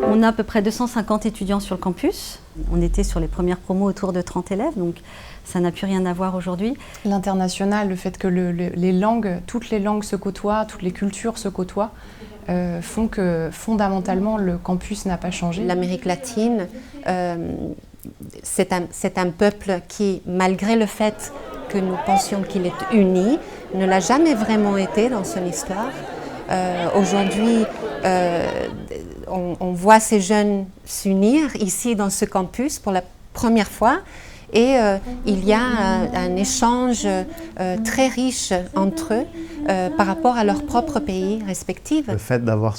On a à peu près 250 étudiants sur le campus. On était sur les premières promos autour de 30 élèves, donc ça n'a plus rien à voir aujourd'hui. L'international, le fait que les langues, toutes les langues se côtoient, toutes les cultures se côtoient, font que fondamentalement le campus n'a pas changé. L'Amérique latine, c'est un peuple qui, malgré le fait que nous pensions qu'il est uni, ne l'a jamais vraiment été dans son histoire. Aujourd'hui, on voit ces jeunes s'unir ici dans ce campus pour la première fois et il y a un échange très riche entre eux par rapport à leur propre pays respectif. Le fait d'avoir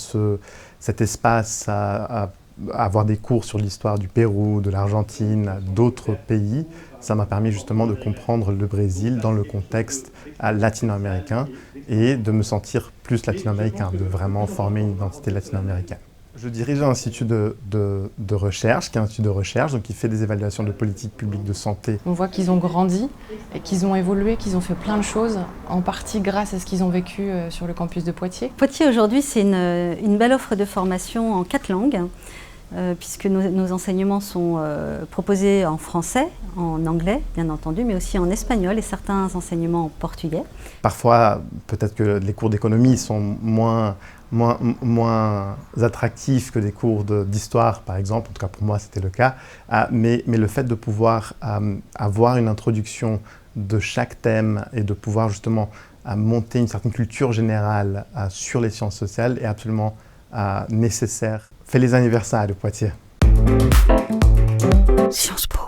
cet espace à avoir des cours sur l'histoire du Pérou, de l'Argentine, d'autres pays, ça m'a permis justement de comprendre le Brésil dans le contexte latino-américain et de me sentir plus latino-américain, de vraiment former une identité latino-américaine. Je dirige un institut de recherche, qui est un institut de recherche, donc qui fait des évaluations de politique publique de santé. On voit qu'ils ont grandi, et qu'ils ont évolué, qu'ils ont fait plein de choses, en partie grâce à ce qu'ils ont vécu sur le campus de Poitiers. Poitiers aujourd'hui, c'est une belle offre de formation en 4 langues, puisque nos enseignements sont proposés en français, en anglais bien entendu, mais aussi en espagnol et certains enseignements en portugais. Parfois, peut-être que les cours d'économie sont moins attractifs que des cours d'histoire, par exemple. En tout cas, pour moi, c'était le cas. Mais le fait de pouvoir avoir une introduction de chaque thème et de pouvoir justement monter une certaine culture générale sur les sciences sociales est absolument nécessaire. Feliz aniversario, Poitiers. Sciences Po.